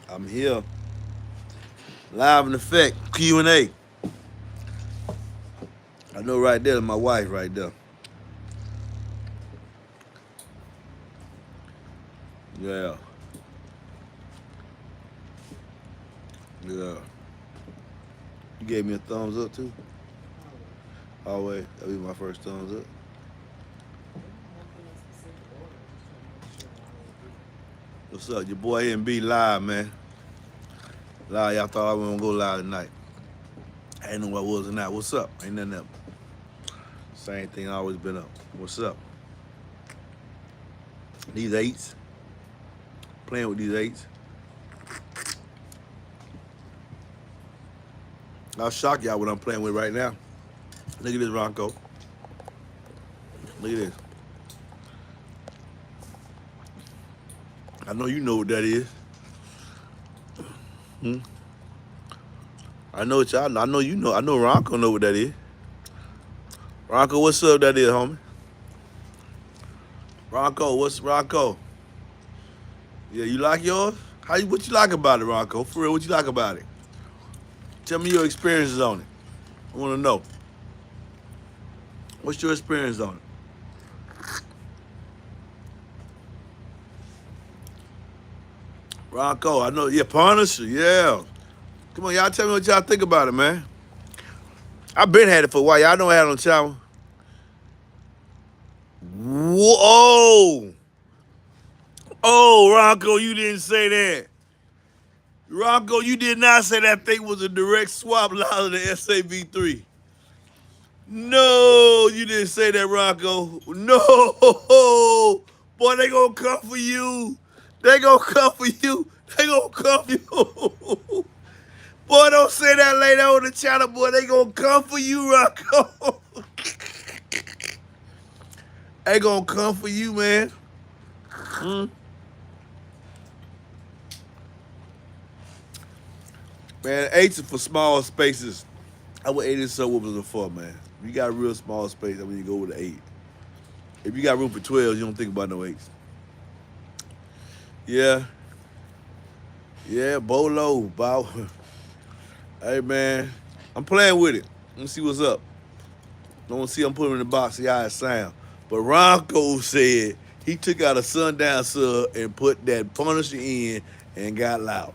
I'm here, live in effect, Q&A. I know right there, my wife right there. Yeah, yeah. You gave me a thumbs up too. Always, that'll be my first thumbs up. What's up, your boy MB live, man? Live, y'all thought I was gonna go live tonight. I ain't know what was or not. What's up? Ain't nothing up. Same thing I always been up. What's up? These eights, playing with these eights. I'll shock y'all what I'm playing with right now. Look at this, Ronco. Look at this. I know you know what that is. Hmm? I know what y'all know. I know you know. I know Ronco know what that is. Ronco, what's up? That is, homie. Ronco, what's Ronco? Yeah, you like yours? What you like about it, Ronco? For real, what you like about it? Tell me your experiences on it. I want to know. What's your experience on it? Ronco, I know. Yeah, Punisher. Yeah. Come on, y'all tell me what y'all think about it, man. I've been had it for a while. Y'all know I had it on the channel. Whoa. Oh, Ronco, you didn't say that. Ronco, you did not say that thing was a direct swap line of the SAV3. No, you didn't say that, Rocco. No, boy, they gonna come for you. They gonna come for you. They gonna come for you. Boy, don't say that later on the channel, boy. They gonna come for you, Rocco. They gonna come for you, man. Mm. Man, eights are for small spaces. I would 8 subwoofers are for, man. If you got a real small space, I mean, you go with an 8. If you got room for 12, you don't think about no 8s. Yeah, yeah, Bolo, Bow. Hey man, I'm playing with it. Let's see what's up. Don't see I'm putting it in the box, see how it sound. But Ronco said he took out a sundown sub and put that Punisher in and got loud.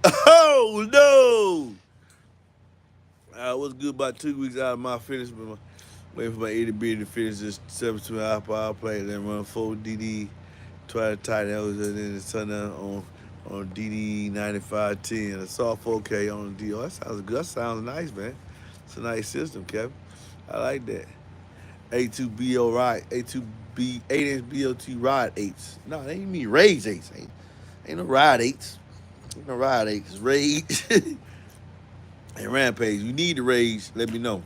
Oh no! What's good about 2 weeks out of my finish, but waiting for my 80B to finish this 7-2 power play, then run 4 DD, try to tighten those, and then sundown on DD 9510. A soft 4K on the DO. That sounds good. That sounds nice, man. It's a nice system, Kevin. I like that. A2BO ride, A2B 8" BOT ride 8s. No, they ain't mean rage 8s. Ain't no ride 8s. Ain't no ride 8s. Rage and rampage. You need the rage, let me know.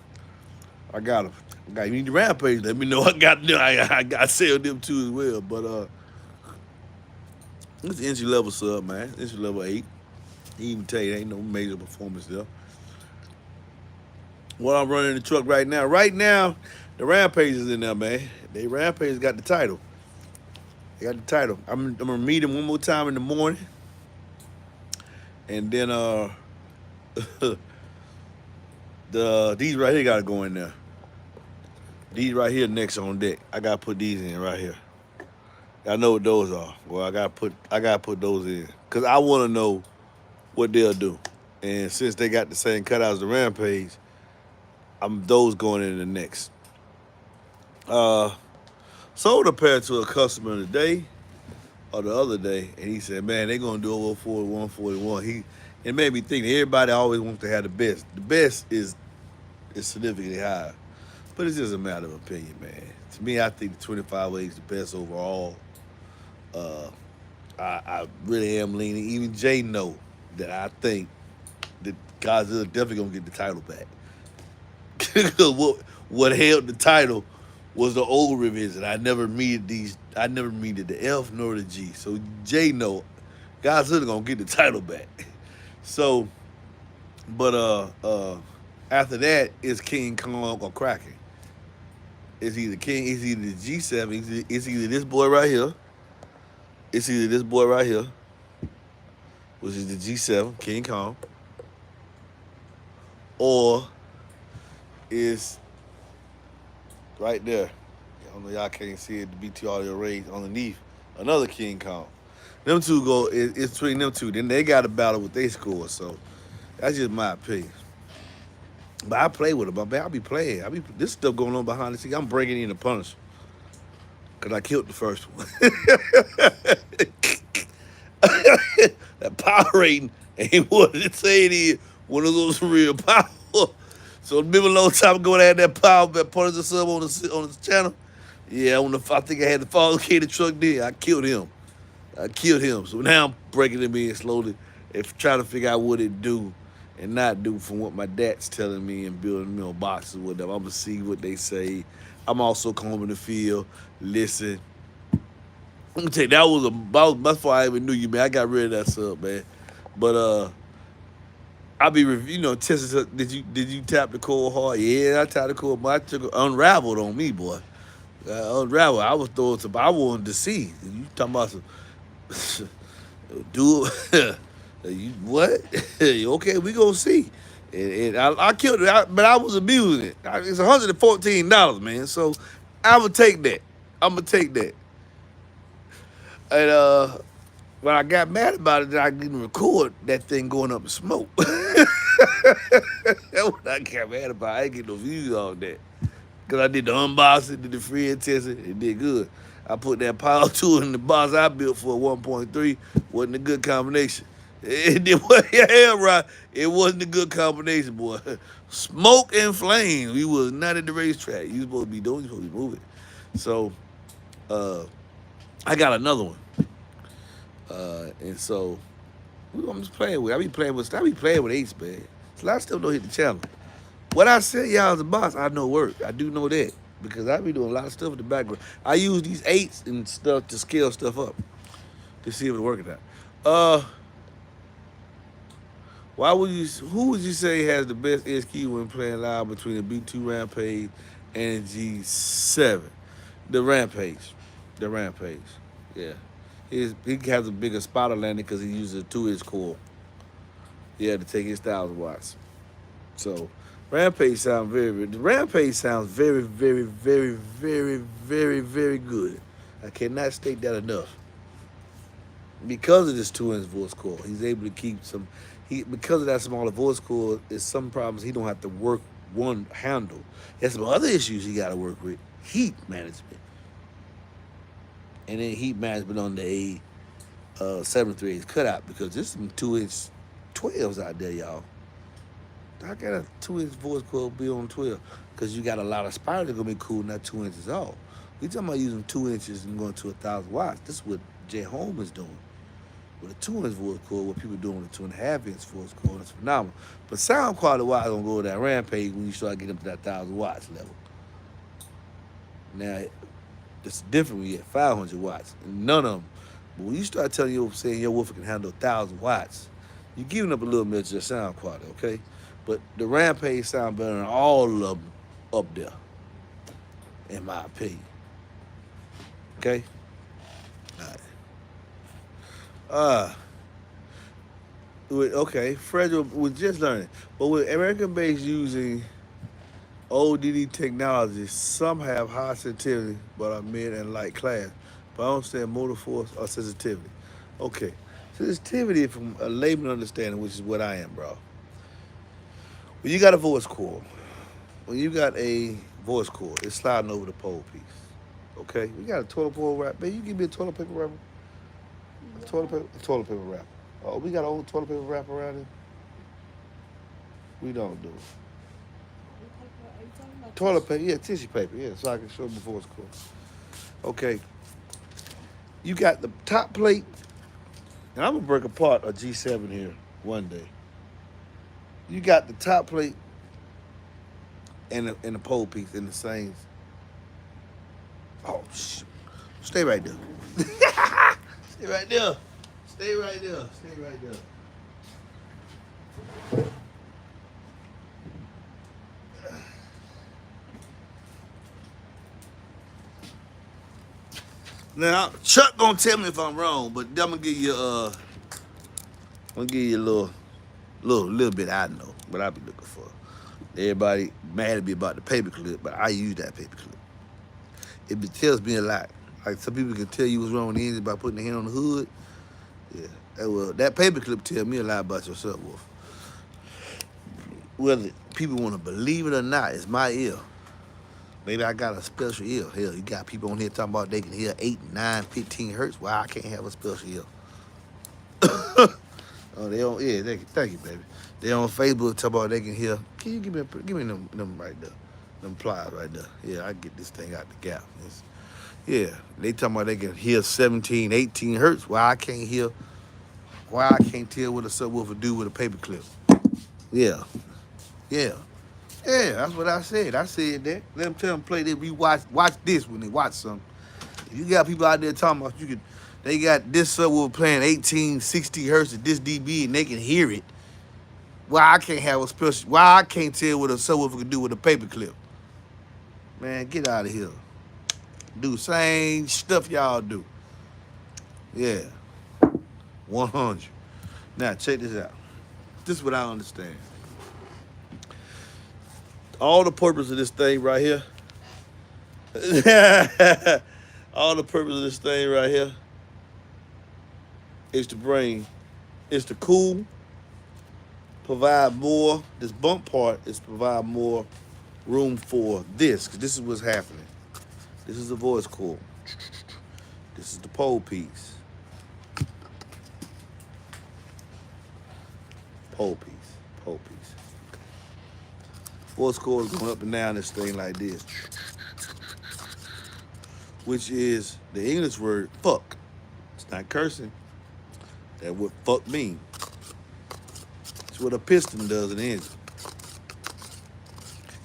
I got them. You need the rampage, let me know. I got them. I got sell them too as well. But it's entry level sub, man. Entry level 8. He even tell you there ain't no major performance there. What I'm running in the truck right now. Right now, the Rampage is in there, man. They Rampage got the title. They got the title. I'm gonna meet him one more time in the morning, and then these right here gotta go in there. These right here next on deck. I gotta put these in right here. I know what those are. Well, I gotta put those in because I want to know what they'll do. And since they got the same cutouts as the Rampage, I'm those going in the next. Uh, Sold a pair to a customer today or the other day, and he said, "Man, they gonna do over 41, 41." It made me think that everybody always wants to have the best. The best is significantly higher, but it's just a matter of opinion, man. To me, I think the 25 is the best overall. Uh, I really am leaning. Even Jay know that I think that Godzilla definitely gonna get the title back. what held the title was the old revision. I never meted these. I never meted the F nor the G. So Jay know Godzilla gonna get the title back. So, but after that is King Kong or Kraken. It's either King. It's either the G7. It's either this boy right here, It's either this boy right here, which is the G7 King Kong, or it's right there. I don't know, y'all can't see it. The BT audio raised underneath another King Kong. Them two go. It's between them two. Then they got a battle with they score. So that's just my opinion. But I play with them. I be playing. This stuff going on behind the scenes. I'm bringing in the Punisher because I killed the first one. That power rating ain't what it say it is. One of those real power. So remember a long time ago when I had that power, that Punisher sub on the channel. Yeah, I think I had the fabricated truck there. I killed him. So now I'm breaking them in slowly and trying to figure out what it do and not do from what my dad's telling me and building me on boxes with them. I'm gonna see what they say. I'm also combing the field, listen. Let me tell you, that's before I even knew you, man. I got rid of that sub, man. But I be testing. Did you tap the cord hard? Yeah, I tapped the cord, but I took it unraveled on me, boy. Unraveled. I was throwing some. I wanted to see. You talking about some? Do it. You what? Okay, we gonna see. And I killed it, but I was abusing it. It's $114, man. So I would take that. I'm gonna take that. And when I got mad about it, I didn't record that thing going up in smoke. That's what I got mad about. I ain't get no views on that. Because I did the unboxing, did the free and testing, it did good. I put that Power 2 in the box I built for 1.3. Wasn't a good combination. Yeah, right. It wasn't a good combination, boy. Smoke and flames. We was not at the racetrack. You supposed to be doing, you supposed to be moving. So, I got another one. And so, I'm just playing with. I be playing with 8’s, man. So a lot of stuff don't hit the channel. What I said y'all as a boss, I know work. I do know that. Because I be doing a lot of stuff in the background. I use these 8's and stuff to scale stuff up. To see if it's working out. Who would you say has the best SQ when playing live between the B2 Rampage and the G7? The Rampage. Yeah. He has a bigger spotter landing because he uses a 2-inch core. Yeah, to take his 1,000 watts. So Rampage sounds the Rampage sounds very, very, very, very, very, very good. I cannot state that enough. Because of this 2-inch voice core, he's able to keep because of that smaller voice core, there's some problems he don't have to work one handle. There's some other issues he got to work with. Heat management. And then heat management on the 7.3 cutout because there's some 2-inch 12s out there, y'all. I got a 2-inch voice core be on 12 because you got a lot of spiders that gonna be cool, not 2 inches off. We talking about using 2 inches and going to 1,000 watts. This is what J Home is doing with a 2-inch voice core. What people doing with a 2.5-inch voice core, that's phenomenal. But sound quality wise, gonna go with that Rampage when you start getting up to that 1,000 watts level. Now, it's different when you get 500 watts. None of them. But when you start saying your woofer can handle 1,000 watts, you're giving up a little bit of your sound quality, okay? But the Rampage sound better than all of them up there, in my opinion. Okay? All right. Okay, Frederick was just learning. But with American-based using ODD technology, some have high sensitivity but are mid and light class. But I don't understand motor force or sensitivity. Okay, sensitivity from a layman understanding, which is what I am, bro. When you got a voice core, it's sliding over the pole piece. Okay, we got a toilet paper wrap. Man, you give me a toilet paper wrapper. A toilet paper wrapper. Oh, we got an old toilet paper wrapper around here. We don't do it. Toilet paper, yeah, tissue paper, yeah, so I can show them before it's cool. Okay, you got the top plate, and I'm gonna break apart a G7 here one day. You got the top plate and the pole piece in the same. Oh, shoot. Stay right there. Stay right there. Stay right there. Stay right there. Now, Chuck gonna tell me if I'm wrong, but I'm gonna give you a little bit I know what I be looking for. Everybody mad at me about the paper clip, but I use that paper clip. It tells me a lot. Like some people can tell you what's wrong with the engine by putting their hand on the hood. Yeah, well, that paper clip tell me a lot about your subwoofer. Whether people want to believe it or not, it's my ear. Maybe I got a special ear. Hell, you got people on here talking about they can hear 8, 9, 15 hertz. Why I can't have a special ear? Oh, they on, yeah, thank you, baby. They on Facebook talking about they can hear. Can you give me them right there, them pliers right there? Yeah, I get this thing out the gap. Yeah, they talking about they can hear 17, 18 hertz. Why I can't hear? Why I can't tell what a subwoofer do with a paper clip? Yeah, yeah. Yeah, that's what I said. I said that. Let them tell them play this. We watch this when they watch something. If you got people out there talking about they got this subwoofer playing 1860 hertz at this dB and they can hear it. Why I can't have a special? Why I can't tell what a subwoofer can do with a paper clip? Man, get out of here. Do the same stuff y'all do. Yeah, 100. Now check this out. This is what I understand. All the purpose of this thing right here, all the purpose of this thing right here is to cool, provide more, this bump part is to provide more room for this, because this is what's happening. This is the voice coil. This is the pole piece. Pole piece. Voice coil is going up and down this thing like this, which is the English word fuck. It's not cursing. That's what fuck means. It's what a piston does in the engine.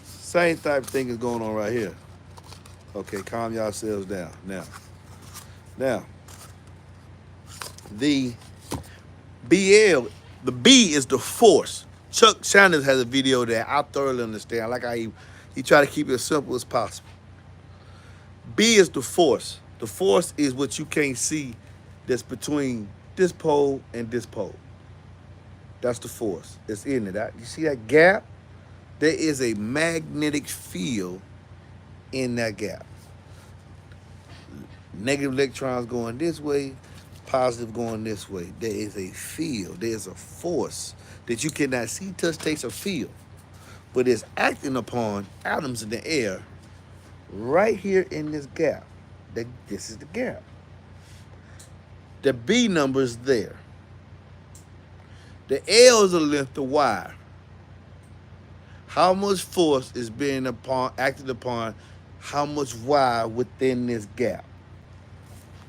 Same type of thing is going on right here. Okay, calm yourselves down. Now, the BL, the B is the force. Chuck Sanders has a video that I thoroughly understand. I like how he try to keep it as simple as possible. B is the force. The force is what you can't see that's between this pole and this pole. That's the force. It's in it. You see that gap? There is a magnetic field in that gap. Negative electrons going this way, positive going this way. There is a field. There's a force that you cannot see, touch, taste, or feel, but it's acting upon atoms in the air right here in this gap. This is the gap. The B number is there. The L is the length of wire. How much force is being acted upon how much wire within this gap?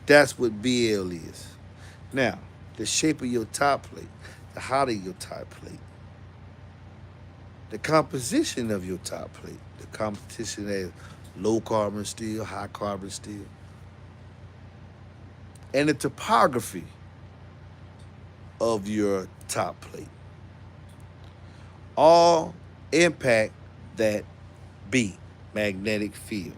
That's what BL is. Now, the shape of your top plate, the height of your top plate, the composition of your top plate, the composition as low carbon steel, high carbon steel, and the topography of your top plate all impact that B, magnetic field.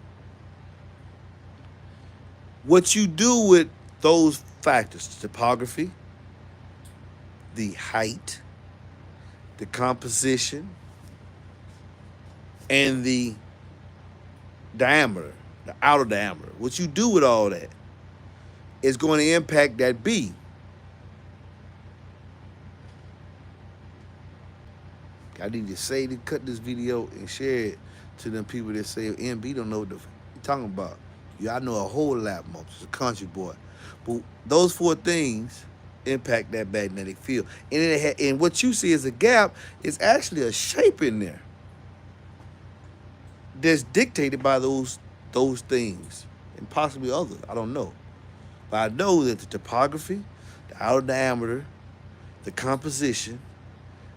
What you do with those factors, the topography, the height, the composition, and the diameter, the outer diameter, what you do with all that is going to impact that B. I need to cut this video and share it to them people that say MB don't know what you're talking about. Yeah, I know a whole lot more. It's a country boy. But those 4 things impact that magnetic field. And what you see as a gap is actually a shape in there that's dictated by those things and possibly others. I don't know. But I know that the topography, the outer diameter, the composition,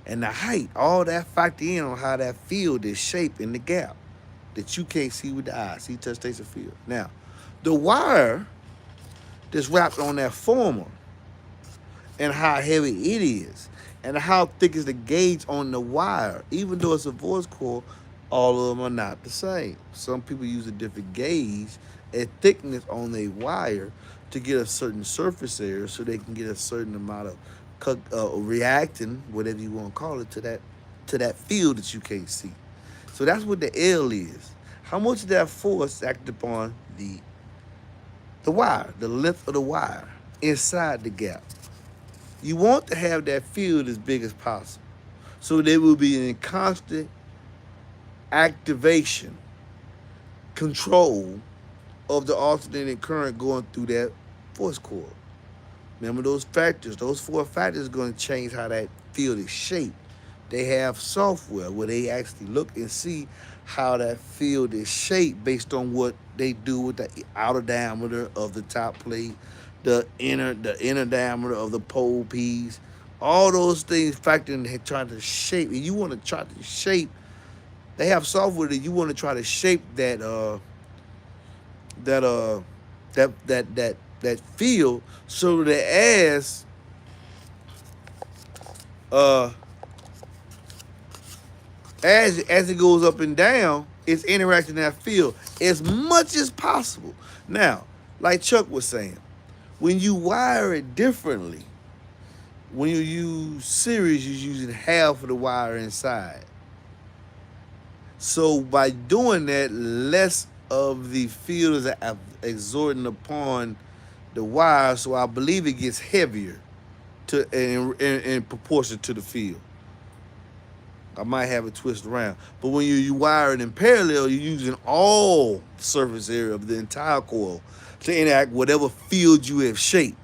and the height, all that factor in on how that field is shaped in the gap that you can't see with the eye. See, touch, taste, and feel. Now, the wire that's wrapped on that former and how heavy it is and how thick is the gauge on the wire, even though it's a voice coil, all of them are not the same. Some people use a different gauge a thickness on a wire to get a certain surface area, so they can get a certain amount of reacting, whatever you want to call it, to that field that you can't see. So that's what the L is. How much of that force acted upon the wire, the length of the wire inside the gap. You want to have that field as big as possible. So they will be in constant activation, control of the alternating current going through that force coil. Remember those factors, those four factors are going to change how that field is shaped. They have software where they actually look and see how that field is shaped based on what they do with the outer diameter of the top plate, the inner diameter of the pole piece. All those things factor in trying to shape. And you want to try to shape. They have software that you want to try to shape that that field so that uh as it goes up and down, it's interacting in that field as much as possible. Now, like Chuck was saying, when you wire it differently, when you use series, you're using half of the wire inside. So by doing that, less of the field is exerting upon the wire. So I believe it gets heavier in proportion to the field. I might have it twisted around. But when you wire it in parallel, you're using all surface area of the entire coil to interact whatever field you have shaped.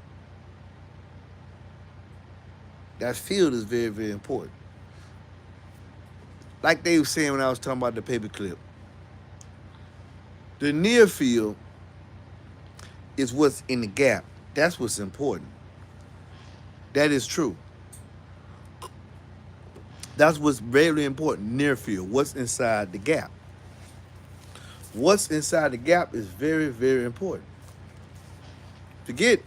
That field is very, very important. Like they were saying when I was talking about the paper clip, the near field is what's in the gap. That's what's important. That is true. That's what's very important, near field. What's inside the gap? What's inside the gap is very, very important. Forget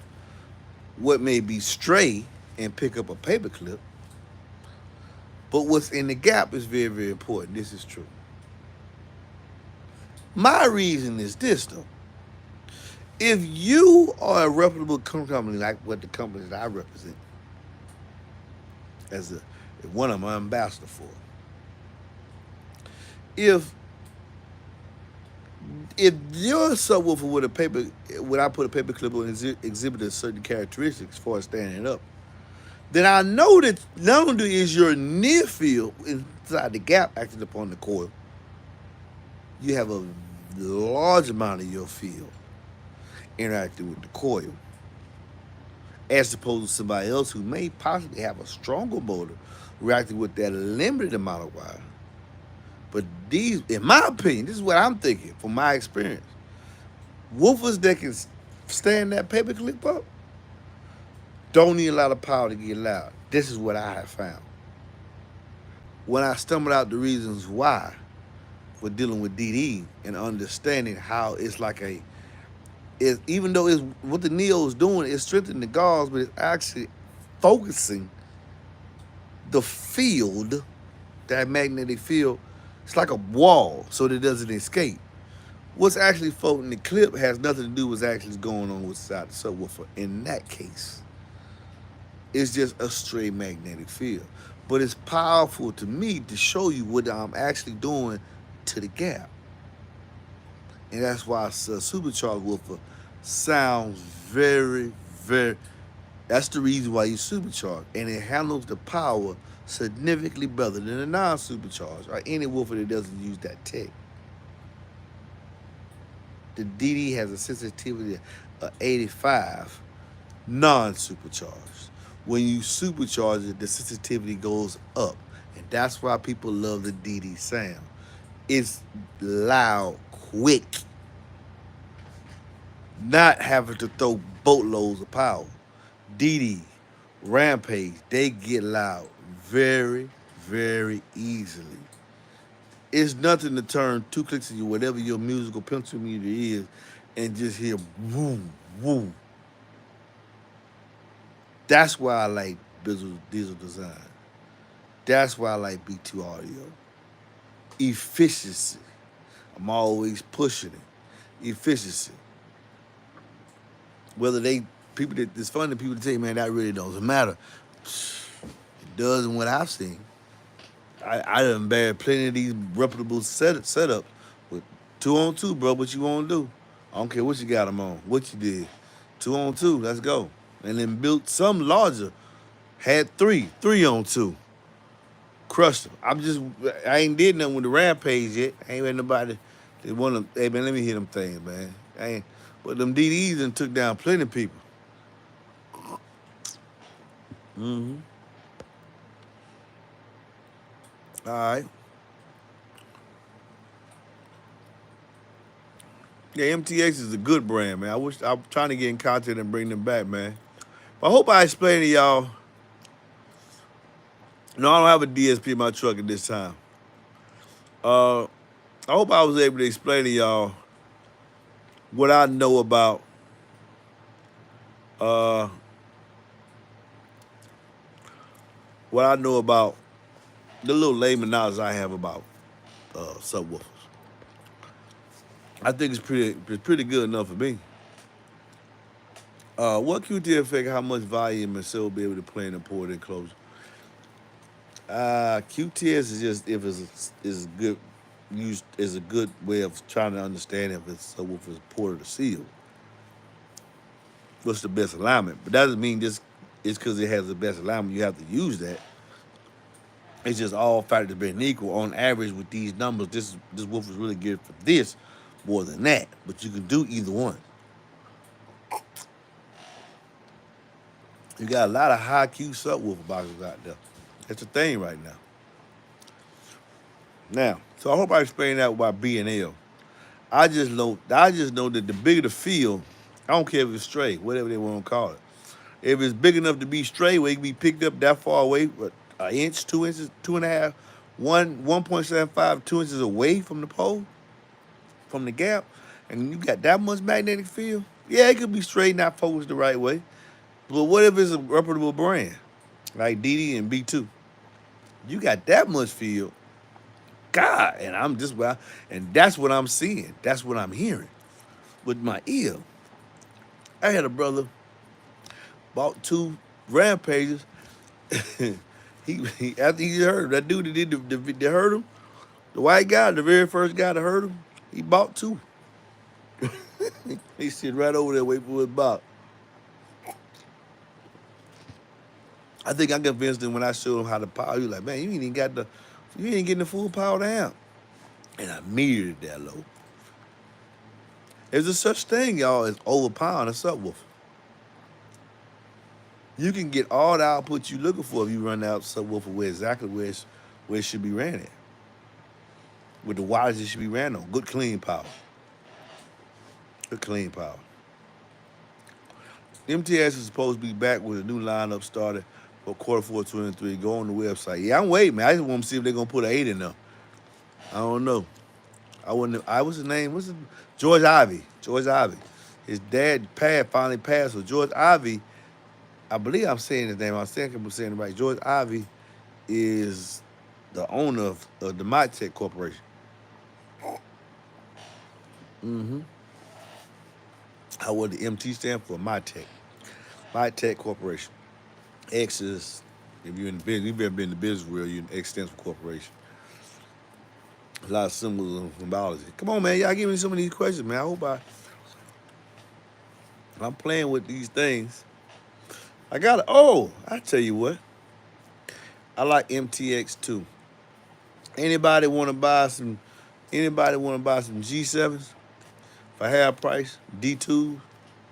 what may be stray and pick up a paper clip, but what's in the gap is very, very important. This is true. My reason is this, though. If you are a reputable company like what the company that I represent, as one of my ambassador for, if your subwoofer with when I put a paper clip on exhibited certain characteristics as far as standing up, then I know that not only is your near field inside the gap acting upon the coil, you have a large amount of your field interacting with the coil, as opposed to somebody else who may possibly have a stronger motor reacting with that limited amount of wire. But these, in my opinion, this is what I'm thinking from my experience, woofers that can stand that paper clip up don't need a lot of power to get loud. This is what I have found. When I stumbled out the reasons why for dealing with DD and understanding how it's like even though it's what the Neo is doing is strengthening the gauze, but it's actually focusing the field, that magnetic field. It's like a wall so that it doesn't escape. What's actually floating the clip has nothing to do with what's actually going on with the subwoofer. In that case, it's just a straight magnetic field. But it's powerful to me to show you what I'm actually doing to the gap. And that's why a supercharged woofer sounds very, very, that's the reason why you supercharged. And it handles the power significantly better than a non-supercharged or any woofer that doesn't use that tech. The DD has a sensitivity of 85, non-supercharged. When you supercharge it, the sensitivity goes up. And that's why people love the DD sound. It's loud, quick. Not having to throw boatloads of power. DD, Rampage, they get loud very, very easily. It's nothing to turn 2 clicks of whatever your musical pencil meter is and just hear boom, boom. That's why I like diesel design. That's why I like B2 audio. Efficiency. I'm always pushing it. Efficiency. Whether they people that it's funny people tell you, man, that really doesn't matter. It does in what I've seen. I done bad plenty of these reputable setups with 2-on-2, bro. What you want to do? I don't care what you got them on, what you did. 2-on-2, let's go. And then built some larger, had 3-on-2, crushed them. I ain't did nothing with the Rampage yet. I ain't had nobody that want to. Hey man, let me hear them things, man. I ain't, but them DDs done took down plenty of people. Mm-hmm. All right. Yeah, MTX is a good brand, man. I'm trying to get in contact and bring them back, man. But I hope I explained to y'all. No, I don't have a DSP in my truck at this time. I hope I was able to explain to y'all what I know about uh, the little layman knowledge I have about subwoofers. I think it's pretty good enough for me. What QT affect how much volume and still be able to play in the port enclosure? QTS is just if is good used is a good way of trying to understand if it's subwoofer is ported or sealed. What's the best alignment? But that doesn't mean just it's because it has the best alignment you have to use that. It's just all factors being equal. On average, with these numbers, this woofer is really good for this more than that. But you can do either one. You got a lot of high Q subwoofer boxes out there. That's the thing right now. Now, so I hope I explained that about B and L. I just know that the bigger the field, I don't care if it's straight, whatever they want to call it. If it's big enough to be straight, where it can be picked up that far away, but an inch, 2 inches, 2.5, 1.75, 2 inches away from the pole, from the gap, and you got that much magnetic field, yeah, it could be straight, not focused the right way. But what if it's a reputable brand like DD and B2? You got that much field, God, and that's what I'm seeing. That's what I'm hearing with my ear. I had a brother bought 2 Rampages. he after he heard him, that dude that did that hurt him, the white guy, the very first guy that hurt him, he bought 2. He sit right over there waiting for his box. I think I convinced him when I showed him how to power. He was like, man, you ain't getting the full power down. And I metered that low. There's a such thing, y'all, as overpowering a subwoofer. You can get all the output you're looking for if you run out subwoofer where it should be ran at. With the wattage it should be ran on. Good clean power. Good clean power. MTS is supposed to be back with a new lineup started for Q4 23. Go on the website. Yeah, I'm waiting, man. I just want to see if they're gonna put an 8 in there. I don't know. What's his name? George Ivy. George Ivy. His dad finally passed. So George Ivy, I believe I'm saying his name. I'm saying it right. George Ivy is the owner of the MyTech Corporation. Mm-hmm. How would the MT stand for? MyTech. MyTech Corporation. X is, if you're in the business, you've ever been in the business world, you're an X stands for corporation. A lot of symbols from biology. Come on, man. Y'all give me some of these questions, man. I hope I'm playing with these things. I tell you what. I like MTX too. Anybody want to buy some G7s for half price? D2s?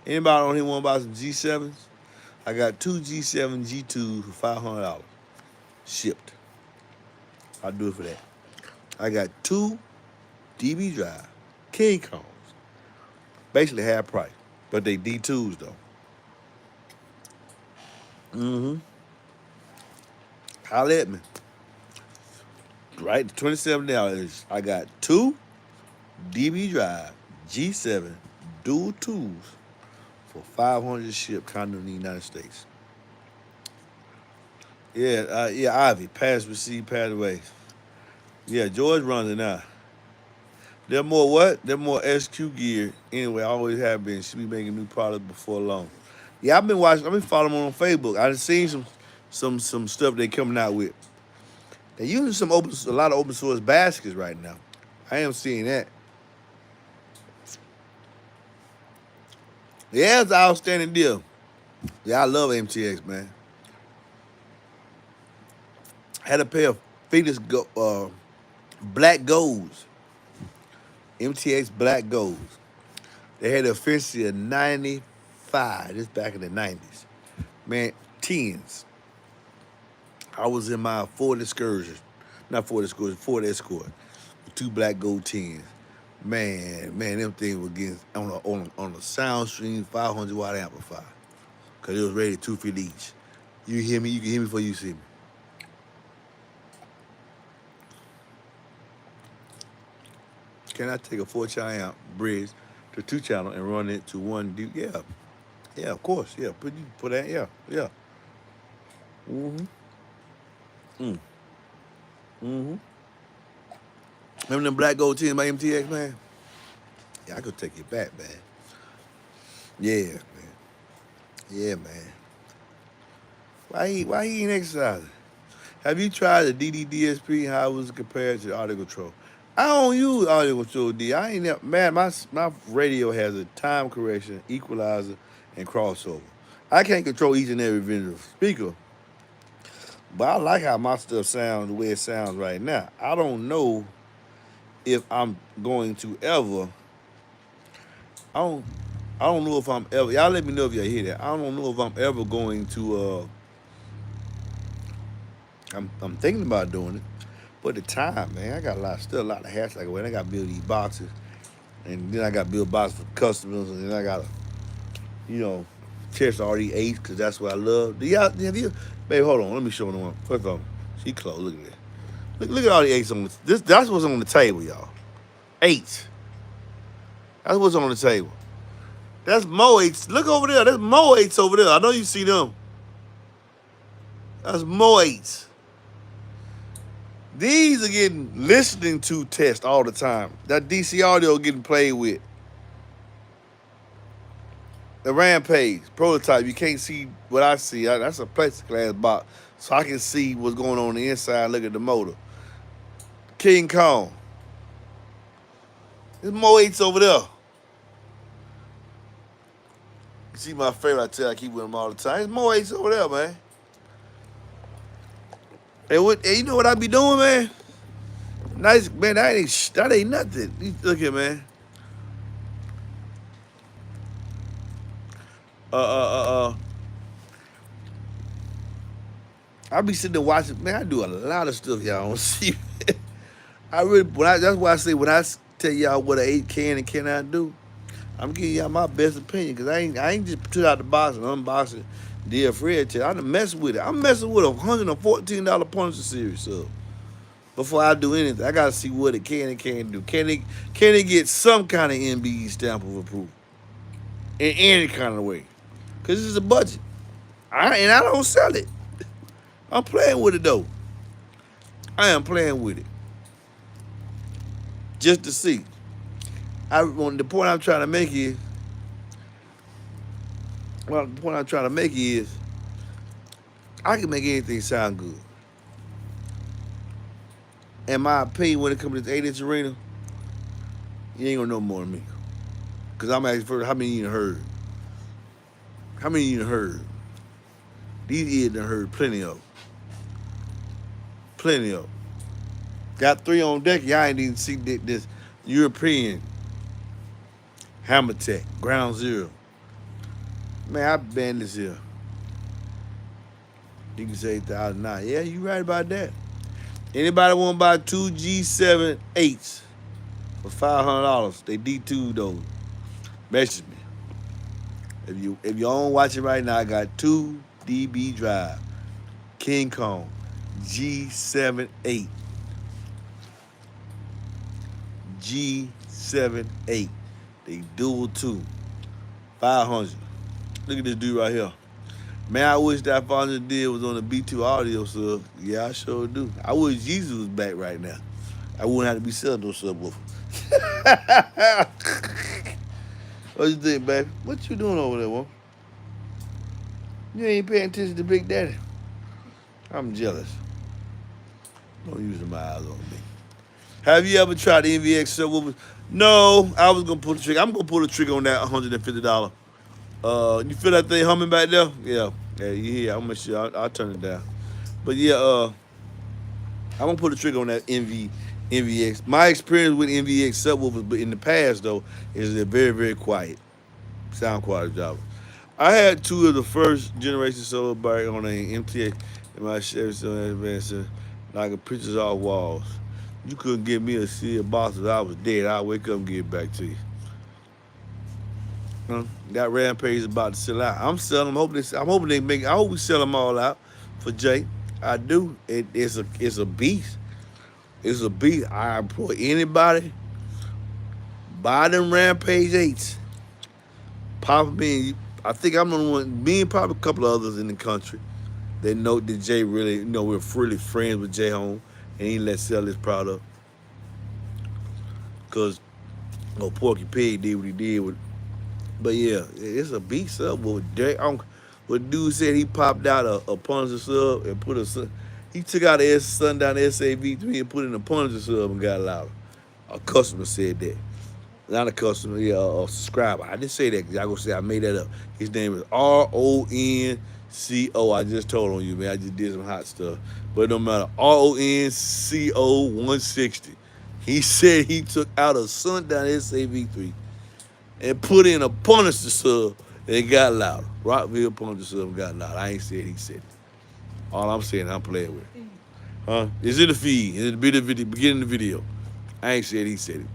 Anybody on here want to buy some G7s? I got 2 G7 G2s for $500 shipped. I'll do it for that. I got 2 DB drive King Kongs, basically half price, but they D2s though. Mm-hmm. Holla at me. Right, $27. I got 2 DB drive G7 dual 2s for $500 shipped continental in the United States. Yeah, Ivy, pass, receive, pass away. Yeah, George runs it now. They're more what? They're more SQ geared. Anyway, I always have been. She be making new products before long. Yeah, I've been watching. I've been following them on Facebook. I've seen some stuff they coming out with. They're using a lot of open source baskets right now. I am seeing that. Yeah, it's an outstanding deal. Yeah, I love MTX, man. Had a pair of black golds. MTX black golds. They had a efficiency of 95. This back in the 90s. Man, 10s. I was in my Ford Excursion. Not Ford Excursion, Ford Escort. With two black gold 10s. Man, them things were getting on a SoundStream 500 watt amplifier. Cause it was rated 250 each. You hear me? You can hear me before you see me. Can I take a 4-channel amp bridge to 2-channel and run it to one deep? Yeah, of course. Yeah, put that. Yeah. Mm-hmm. Mm. Mm-hmm. Remember them black gold 10s by MTX, man? Yeah, I could take it back, man. Yeah, man. Yeah, man. Why he ain't exercising? Have you tried the DDDSP? How it was compared to the audio control? I don't use audio control D. I ain't never, man. My radio has a time correction, equalizer, and crossover. I can't control each and every individual speaker, but I like how my stuff sounds the way it sounds right now. I don't know if I'm going to ever. I don't. I don't know if I'm ever. Y'all let me know if y'all hear that. I don't know if I'm ever going to. I'm thinking about doing it, but the time, man, I got still a lot of hats like when I got to build these boxes, and then I got to build boxes for customers, and then I got to, test all these 8's because that's what I love. Have you, babe? Hold on, let me show them one. First of all, she close. Look at that. Look at all the 8's on this. That's what's on the table, y'all. 8's. That's what's on the table. That's more 8's. Look over there. There's more 8's over there. I know you see them. That's more 8's. These are getting listening to test all the time. That DC audio getting played with. The Rampage prototype, you can't see what I see. That's a plexiglass box, so I can see what's going on the inside. Look at the motor. King Kong. There's more 8's over there. You see my favorite? I tell you, I keep with them all the time. There's more 8's over there, man. Hey, you know what I be doing, man? Nice, man. That ain't nothing. Look here, man. I be sitting there watching. Man, I do a lot of stuff y'all don't see. That's why I say when I tell y'all what an 8 can and cannot do, I'm giving y'all my best opinion because I ain't just put out the box and unboxing. Dear Fred, tell I'm messing with it. I'm messing with a $114 Punisher series sub. Before I do anything, I gotta see what it can and can't do. Can it get some kind of MBE stamp of approval in any kind of way? Cause this is a budget, and I don't sell it. I'm playing with it though. I am playing with it just to see. The point I'm trying to make is. Well, the point I'm trying to make is, I can make anything sound good. In my opinion, when it comes to this 8-inch arena, you ain't gonna know more than me. Cause I'm asking first, how many you done heard? How many you done heard? These ears done heard plenty of. Plenty of. Got 3 on deck. Y'all ain't even see this European Hammer Tech Ground Zero. Man, I banned this here. You can say 8,009. Yeah, you right about that. Anybody want to buy 2 G7 8's for $500? They D2 those. Message me. If you on watching right now, I got 2 DB drive. King Kong G7 8. G7 8. They dual 2. 500. Look at this dude right here. Man, I wish that Father did was on the B2 audio sub. Yeah, I sure do. I wish Jesus was back right now. I wouldn't have to be selling no subwoofer. What you think, baby? What you doing over there, woman? You ain't paying attention to Big Daddy. I'm jealous. Don't use my eyes on me. Have you ever tried the NVX subwoofer? No, I was gonna pull the trigger. I'm gonna pull the trigger on that $150. You feel that thing humming back there? Yeah. Yeah. I'm gonna sure I'll turn it down. But yeah, I'm gonna pull the trigger on that NVX. My experience with NVX subwoofers, but in the past though, is they're very, very quiet. Sound quality job. I had two of the first generation solar bike on an MTA in my Chevy Advance, knocking pictures off walls. You couldn't give me a seal box if I was dead. I'll wake up and get it back to you. That Rampage is about to sell out. I'm selling them. I'm hoping they make. I hope we sell them all out for Jay. I do. It's a beast. It's a beast. I implore anybody buy them Rampage 8's. Papa me. I think I'm the one. Me and probably a couple of others in the country. They know that Jay really, we're really friends with Jay Home, and he let sell this product. Cause Porky Pig did what he did with. But yeah, it's a beast up. What dude said he popped out a Punisher sub and put a. He took out a Sundown SAV3 and put in a Punisher sub and got louder. A customer said that. Not a customer, yeah, a subscriber. I didn't say that because I gonna say I made that up. His name is RONCO. I just told on you, man. I just did some hot stuff. But no matter. RONCO 160. He said he took out a Sundown SAV3 and put in a Punisher sub and it got louder. Rockville Punisher sub and got louder. I ain't said he said it. All I'm saying, I'm playing with it. Huh? It's in the feed. It's in the beginning of the video. I ain't said he said it.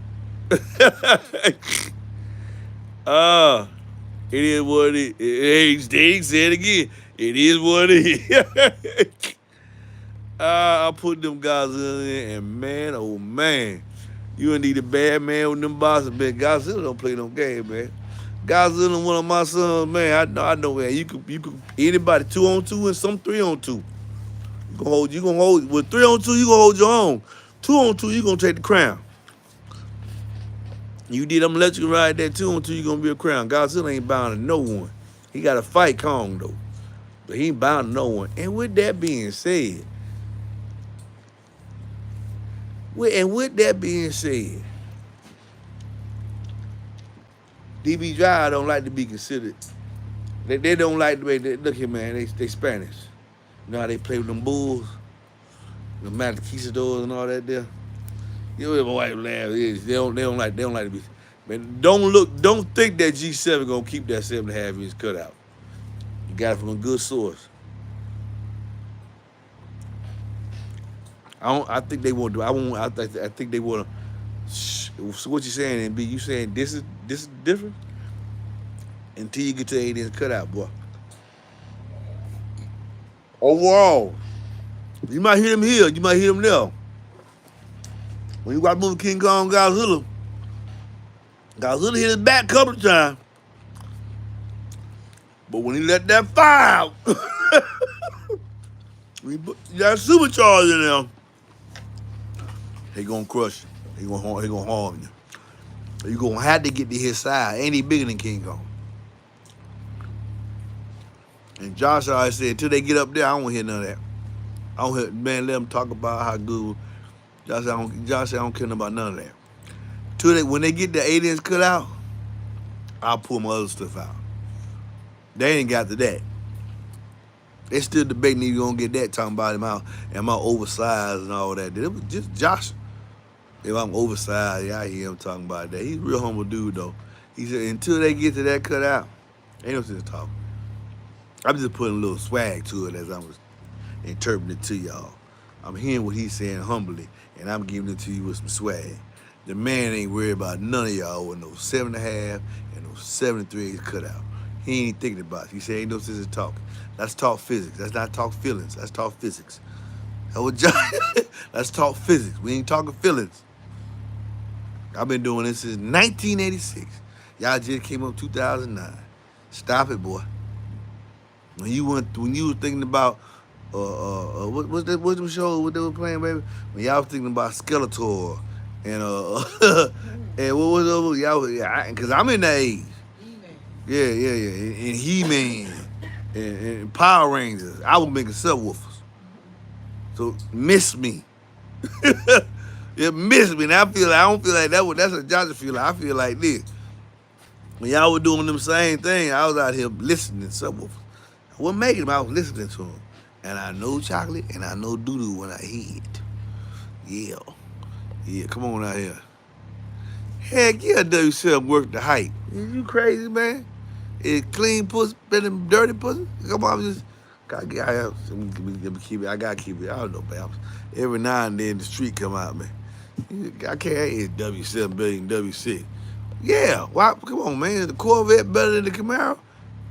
It is what it is. He said it again. It is what it is. I put them guys in there, and man, oh man, you need a bad man with them boxes, man. Godzilla don't play no game, man. Godzilla, one of my sons, man. I know, man. You could anybody 2-on-2 and some 3-on-2. You gonna hold with 3-on-2. You gonna hold your own. 2-on-2, you gonna take the crown. You did them electrical ride that 2-on-2, you gonna be a crown. Godzilla ain't bound to no one. He got to fight Kong though, but he ain't bound to no one. And with that being said, DB Drive don't like to be considered. They don't like the way look here, man. They Spanish. You know how they play with them bulls, the Mataquisadors and all that there. You know what my wife laugh is. They don't like to be. Man, don't think that G7 gonna keep that 7.5 inch cutout. You got it from a good source. I think they won't do. I think they want to. So what you saying, NB? You saying this is different? Until you get to 8-inch cutout, boy. Overall, you might hear them here. You might hear them there. When you watch movie King Kong Godzilla hit his back a couple of times. But when he let that fire out, you got supercharged in there. He gonna crush you. He gonna harm you. You gonna have to get to his side. Ain't he bigger than King Kong? And Josh always said, until they get up there, I don't want to hear none of that. I don't hear, man, let them talk about how good. Josh said, I don't care about none of that. When they get the 8-inch cut out, I'll pull my other stuff out. They ain't got to that. They still debating if you gonna get that, talking about him out. Am I oversized and all that? It was just Josh. If I'm oversized, yeah, I hear him talking about that. He's a real humble dude, though. He said, until they get to that cut out, ain't no sense talking. I'm just putting a little swag to it as I was interpreting it to y'all. I'm hearing what he's saying humbly, and I'm giving it to you with some swag. The man ain't worried about none of y'all with no 7.5 and no 7.3 cut out. He ain't thinking about it. He said, ain't no sense in talking. Let's talk physics. Let's not talk feelings. Let's talk physics. Let's talk physics. We ain't talking feelings. I've been doing this since 1986. Y'all just came up 2009. Stop it, boy. When you were thinking about what's them shows what they were playing, baby? When y'all was thinking about Skeletor and and what was over? Yeah, because I'm in that age. Yeah. And He-Man and Power Rangers. I was making subwoofers. So miss me. It missed me. And I don't feel like that's a Johnson feel like. I feel like this. When y'all were doing them same thing, I was out here listening to subwoofers. I wasn't making them, I was listening to them. And I know chocolate and I know doo-doo when I hear it. Yeah. Yeah, come on out here. Heck yeah, W7 worked the hype. You crazy, man? It's clean pussy better than dirty pussy? Come on, just gotta get out. Let me keep it. I gotta keep it. I don't know, man. Every now and then the street come out, man. I can't hate W7 better than W6. Yeah, why? Come on, man. Is the Corvette better than the Camaro?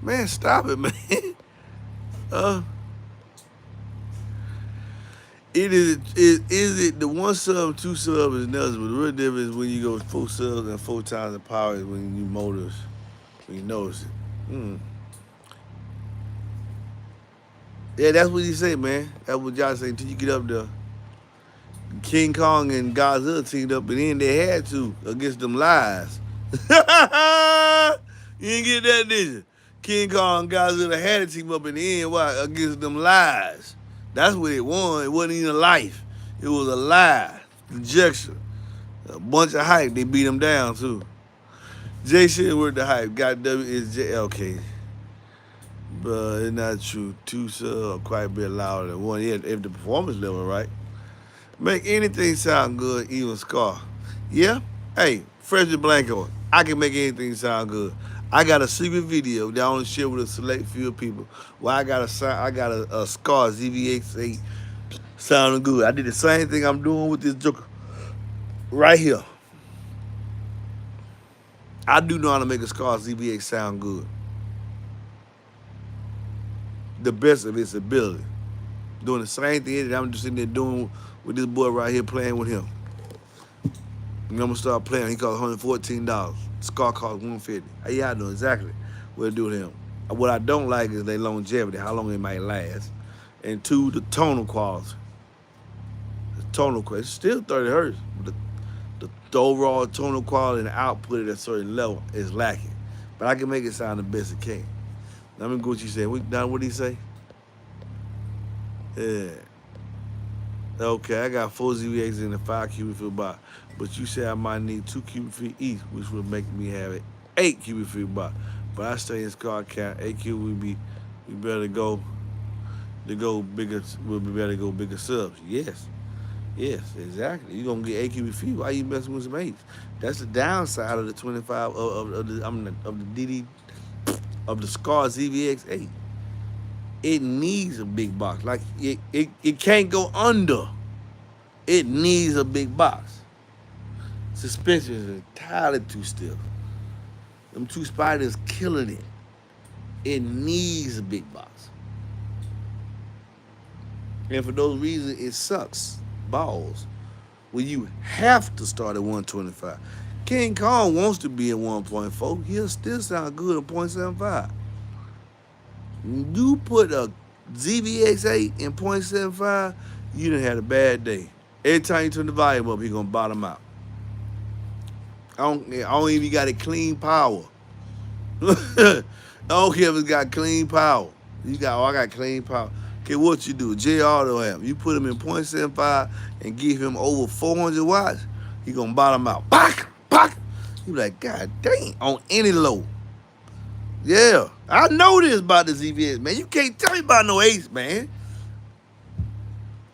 Man, stop it, man. Is it the one sub, two sub is nothing, but the real difference is when you go 4 subs and 4 times the power is when you motors, when you notice it. Yeah, that's what he say, man. That's what Josh say until you get up there. King Kong and Godzilla teamed up, and then they had to against them lies. You didn't get that, did you? King Kong and Godzilla had to team up in the end. Why? Against them lies. That's what it won. It wasn't even a life. It was a lie. Projection. A bunch of hype. They beat them down, too. Jay said with the hype. Got W is J. Okay. But it's not true. 2 subs quite a bit louder than 1. Yeah, if the performance level right. Make anything sound good, even Scar. Yeah? Hey, Fresh and Blanco, I can make anything sound good. I got a secret video that I only share with a select few people where I got a Scar ZVX8 sounding good. I did the same thing I'm doing with this joker right here. I do know how to make a Scar ZVX sound good. The best of its ability. Doing the same thing that I'm just sitting there doing with this boy right here, playing with him. And I'm gonna start playing. He costs $114. Scar costs $150. Yeah, I know exactly what to do with him. What I don't like is their longevity, how long it might last. And 2, the tonal quality. The tonal quality, it's still 30 hertz. But the overall tonal quality and the output at a certain level is lacking. But I can make it sound the best it can. Let me go what you said. What did he say? Yeah. Okay, I got 4 ZVX in a 5 cubic foot box. But you said I might need 2 cubic feet each, which would make me have an 8 cubic feet box. But I stay in Scar count. 8 cubic would be, we better go bigger, we'll be better to go bigger subs. Yes, exactly. You're going to get 8 cubic feet. Why you messing with some 8s? That's the downside of the 25, of the DD, of the Scar ZVX8. It needs a big box. Like, it can't go under. It needs a big box. Suspension is entirely too stiff. Them 2 spiders killing it. It needs a big box. And for those reasons, it sucks balls when you have to start at 125. King Kong wants to be at 1.4. He'll still sound good at 0.75. You put a ZVX8 in 0.75, you done had a bad day. Every time you turn the volume up, he's gonna bottom out. I don't even got it clean power. I don't care if it's got clean power. I got clean power. Okay, what you do? J Auto amp. You put him in 0.75 and give him over 400 watts, he gonna bottom out. Pock. You like, God dang, on any low. Yeah, I know this about the ZVX, man. You can't tell me about no 8's, man.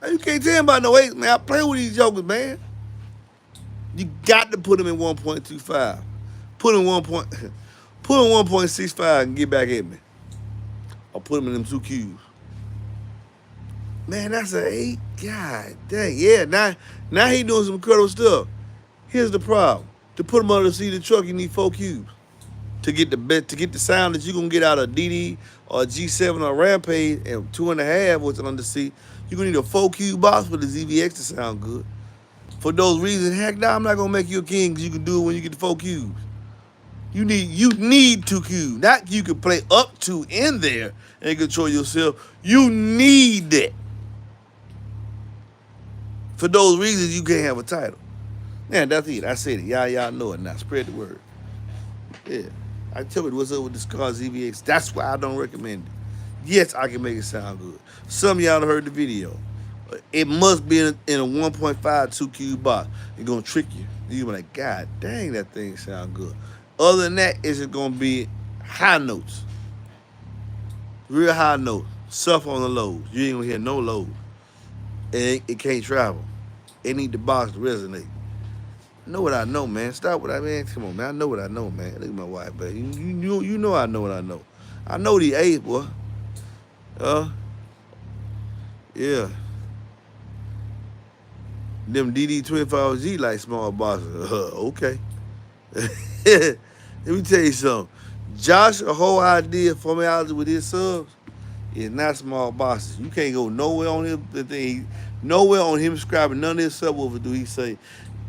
You can't tell me about no 8's, man. I play with these jokers, man. You got to put them in 1.25. Put in 1.65 and get back at me. Or put them in them 2 cubes. Man, that's an 8. God dang. Yeah, now he doing some incredible stuff. Here's the problem. To put them under the seat of the truck, you need 4 cubes. To get the sound that you're gonna get out of DD or G7 or Rampage and 2.5, which is under the seat, you're gonna need a 4 cube box for the ZVX to sound good. For those reasons, heck nah, I'm not gonna make you a king because you can do it when you get the 4 cubes. You need 2 cubes. Not you can play up to in there and control yourself. You need that. For those reasons, you can't have a title. Man, that's it. I said it. Y'all know it now. Spread the word. Yeah. I tell you what's up with the Scar ZVX. That's why I don't recommend it. Yes, I can make it sound good. Some of y'all done heard the video. It must be in a 1.5 2Q box. It's gonna trick you. You be like, God dang, that thing sound good. Other than that, it's just gonna be high notes. Real high notes. Stuff on the lows. You ain't gonna hear no lows. And it can't travel. It need the box to resonate. Know what I know, man. Stop what I mean. Come on, man. I know what I know, man. Look at my wife, baby. You know I know what I know. I know the 8's, boy. Yeah. Them DD25G like small boxes. Okay. Let me tell you something. Josh's whole idea for me out with his subs is not small boxes. You can't go nowhere on him. Nowhere on him describing none of his subwoofers do he say,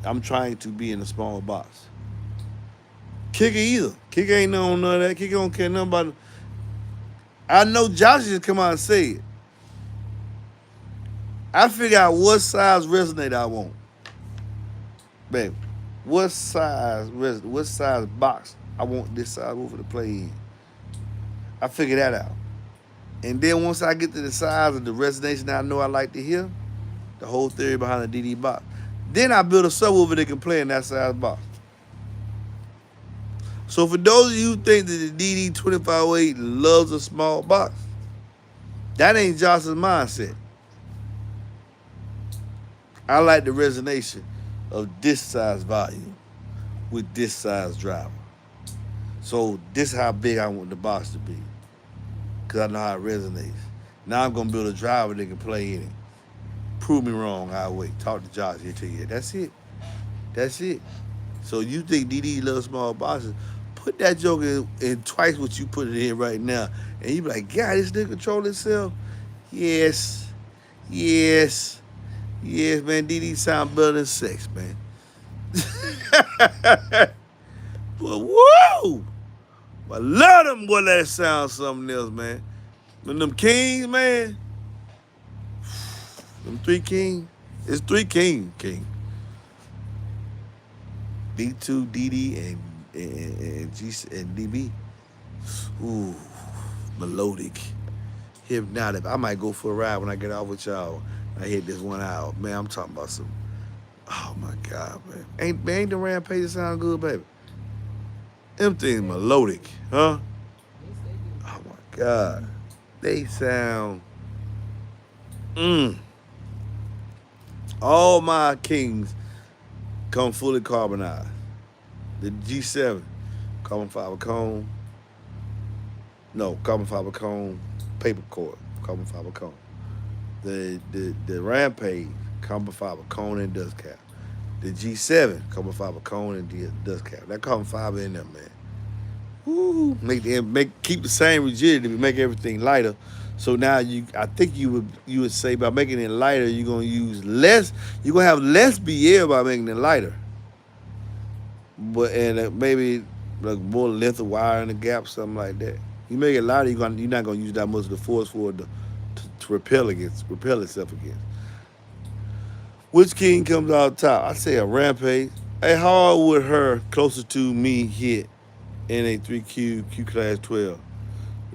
I'm trying to be in a small box. Kicker either. Kicker ain't known none of that. Kicker don't care nothing about it. I know Josh just come out and say it. I figure out what size resonator I want. Baby, what size box I want this size woofer to play in. I figure that out. And then once I get to the size of the resonation that I know I like to hear, the whole theory behind the DD box, then I build a subwoofer that can play in that size box. So for those of you who think that the DD2508 loves a small box, that ain't Josh's mindset. I like the resonation of this size volume with this size driver. So this is how big I want the box to be, because I know how it resonates. Now I'm going to build a driver that can play in it. Prove me wrong, I'll wait. Talk to Josh here till you. That's it. That's it. So you think DD loves small boxes, put that joker in twice what you put it in right now. And you be like, God, this nigga control itself? Yes. Yes. Yes, man, DD sound better than sex, man. But whoa! I love them, boy, that sound something else, man. When them kings, man. Them 3 kings. It's 3 king. D2, DD, and G and DB. Ooh, melodic, hypnotic. I might go for a ride when I get off with y'all. I hit this one out, man. I'm talking about some. Oh my God, man. Ain't the Rampage sound good, baby? Them things melodic, huh? Oh my God, they sound. All my kings come fully carbonized. The G7, carbon fiber cone. No, carbon fiber cone, paper cord, carbon fiber cone. The Rampage, carbon fiber cone and dust cap. The G7, carbon fiber cone and dust cap. That carbon fiber in there, man. Woo! Keep the same rigidity, but make everything lighter. So now I think you would say by making it lighter, you're gonna use less. You're gonna have less BL by making it lighter. And maybe like more length of wire in the gap, something like that. You make it lighter, you're not gonna use that much of the force for it to repel itself against. Which king comes out top? I say a Rampage. Hey, how would her closer to me hit in a 3Q Q class 12?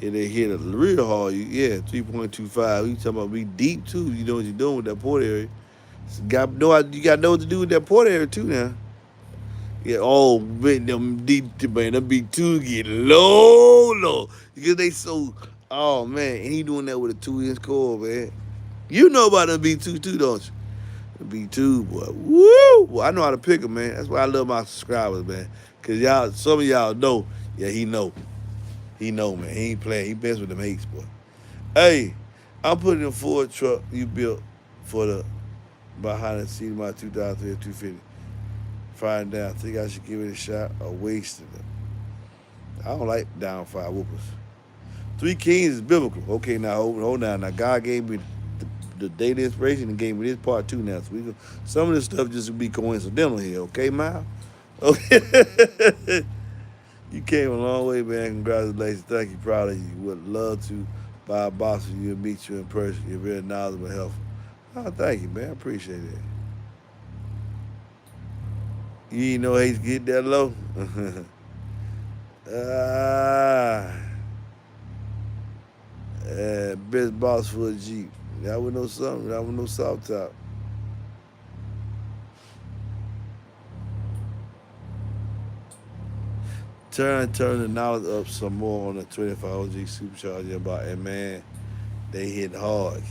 If they hit a real hard, 3.25. You talking about be deep too. You know what you're doing with that port area. You got to know what to do with that port area too now. Yeah, oh man, them B2 get low. Because they so, oh man, and he doing that with a 2-inch core, man. You know about them B2 too, don't you? The B2, boy, woo! Well, I know how to pick them, man. That's why I love my subscribers, man. Because some of y'all know, he know. He know, man. He ain't playing. He best with them 8's, boy. Hey, I'm putting a Ford truck you built for the behind the seat of my 2003 250. Find down. Think I should give it a shot or wasting it. I don't like downfire whoopers. 3 kings is biblical. Okay, now hold on. Now God gave me the data inspiration and gave me this part too now. So some of this stuff just would be coincidental here. Okay, Mal? Okay. You came a long way, man. Congratulations. Thank you. Proud of you. Would love to buy a box of you and meet you in person. You're very knowledgeable and helpful. Oh, thank you, man. I appreciate it. You ain't know how to get that low. ah, best box for a Jeep. That was no something. That was no soft top. Turn the knowledge up some more on the 25 OG supercharger about, and man, they hit hard.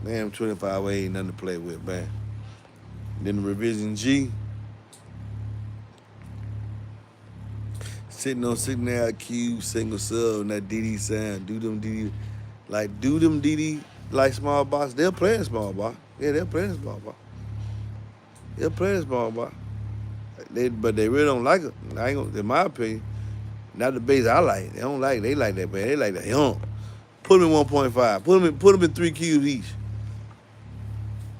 Man, 25 ain't nothing to play with, man. Then the revision G, sitting there at Q, single sub, and that DD sound, do them DD like small box. They'll play in small box. Yeah, they'll play in small box. They'll play in small box. But they really don't like it. I ain't gonna, in my opinion, not the bass I like. They don't like. They like that, man. They like that. Put them in 1.5. Put them in 3 cubes each.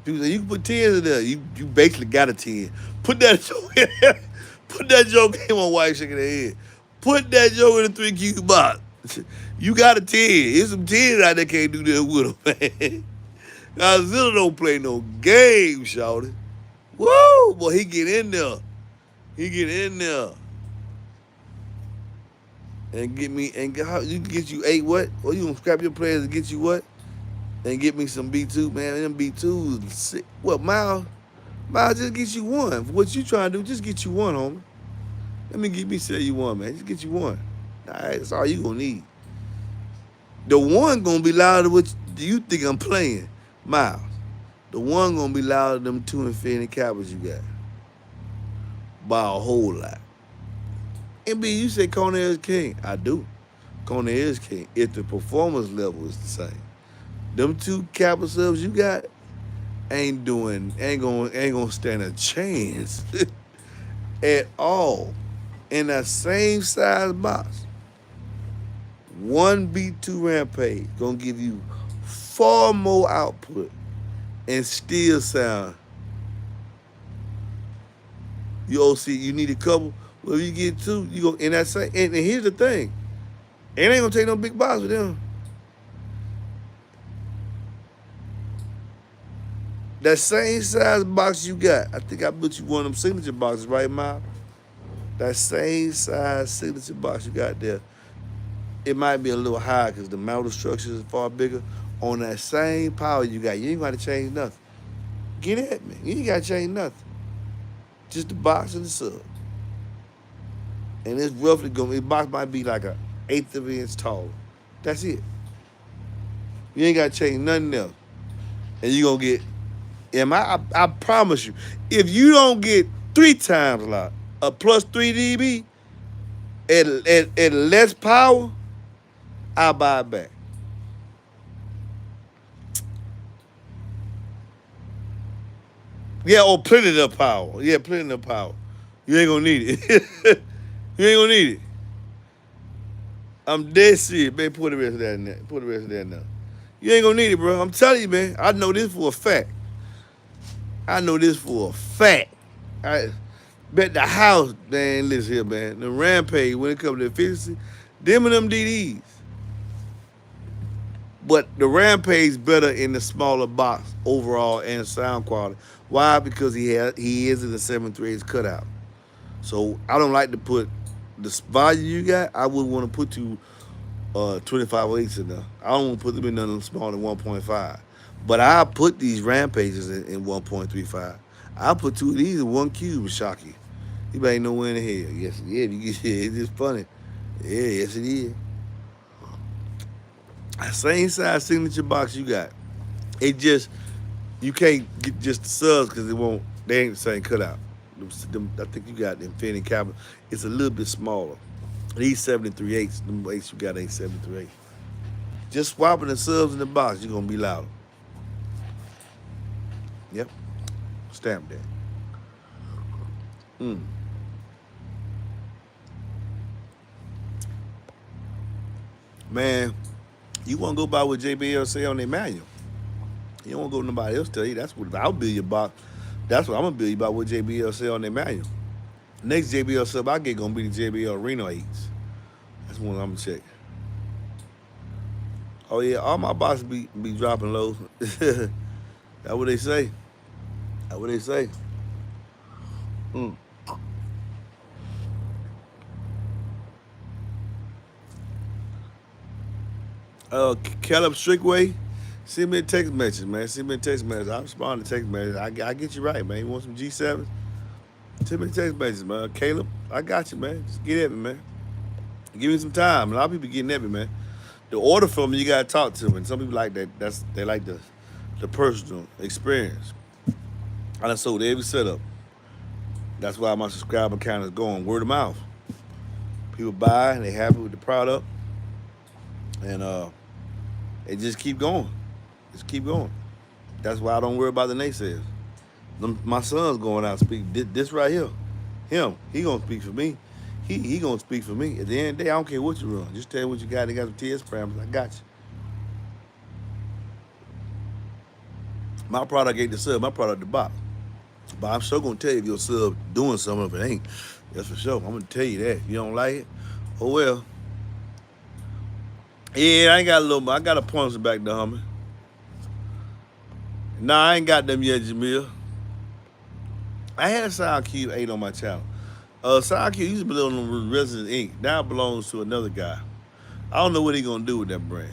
People say you can put 10s in there. You basically got a 10. Put that joke in there. Put that joke in. My wife shaking her head. Put that joke in a 3 cube box. You got a 10. There's some 10s out there can't do that with them, man. Godzilla don't play no game, shawty. Woo! Boy, he get in there. He get in there. And get me, and you can get you 8 what? Or you gonna scrap your players and get you what? And get me some B2, man. Them B2s, what, Miles? Miles, just get you one. For what you trying to do, just get you one, homie. Let me sell you one, man. Just get you one. All right, that's all you gonna need. The one gonna be louder than what you think I'm playing, Miles. The one gonna be louder than them 2 Infinity Cowboys you got. By a whole lot. MB, you say Kona is king. I do. Kona is king. If the performance level is the same. Them 2 Kappa subs you got ain't gonna stand a chance at all. In that same size box. One B2 Rampage gonna give you far more output and still sound. You OC, you need a couple. Well, if you get 2, you go in that same. And here's the thing, it ain't gonna take no big box with them. That same size box you got, I think I put you one of them signature boxes, right, Miles? That same size signature box you got there, it might be a little high because the metal structure is far bigger. On that same power you got, you ain't got to change nothing. Get at me. You ain't got to change nothing. Just the box and the sub. And it's roughly going, the box might be like an 1/8 of an inch taller. That's it. You ain't got to change nothing else. And you're going to get, I promise you, if you don't get 3 times a lot, a plus 3 dB at less power, I'll buy it back. Yeah, or plenty of power. Yeah, plenty of power. You ain't gonna need it. You ain't gonna need it. I'm dead serious, man. Put the rest of that in there. Put the rest of that in there. You ain't gonna need it, bro. I'm telling you, man. I know this for a fact. I know this for a fact. I bet the house, man, listen here, man. The Rampage, when it comes to efficiency, them and them DDs. But the Rampage better in the smaller box overall and sound quality. Why? Because he is in the 7/3 cutout. So I don't like to put the volume you got. I wouldn't want to put 25/8 in there. I don't want to put them in nothing smaller than 1.5. But I put these Rampages in 1.35. I put 2 of these in 1 cube and shock you. You ain't nowhere in the hell. Yes, yeah, it's just funny. Yeah, yes it is. Same size signature box you got. It just, you can't get just the subs because they ain't the same cutout. I think you got the Infinity Cabinet. It's a little bit smaller. These 73/8s, them 8s you got ain't 73/8. Just swapping the subs in the box, you're gonna be louder. Yep. Stamp that. Man, you want to go by what JBL say on their manual. You don't want to go to nobody else tell you. That's what I'll build you about. That's what I'm going to build you about what JBL say on their manual. Next JBL sub I get going to be the JBL Reno 8s. That's one I'm going to check. Oh, yeah, all my boxes be dropping low. That's what they say. That's what they say. Mm. Caleb Strickway, send me a text message, man. Send me a text message. I respond to text message. I get you right, man. You want some G7s? Send me a text message, man. Caleb, I got you, man. Just get at me, man. Give me some time. A lot of people getting at me, man. The order from me, you gotta talk to them. And some people like that. They like the personal experience. I done sold every setup. That's why my subscriber count is going word of mouth. People buy, they happy with the product, and they just keep going. Just keep going. That's why I don't worry about the naysayers. My son's going out and speak. This right here, he gonna speak for me. He gonna speak for me. At the end of the day, I don't care what you run. Just tell me what you got. They got some TS parameters. I got you. My product ain't the sub. My product the box. But I'm sure gonna tell you if your sub doing something if it ain't. That's for sure. I'm gonna tell you that. If you don't like it, oh well. Yeah, I ain't got a little. I got a points back there, homie. Nah, I ain't got them yet, Jamil. I had a SoundCube 8 on my channel. SoundCube used to belong on Resident Inc. Now it belongs to another guy. I don't know what he gonna do with that brand.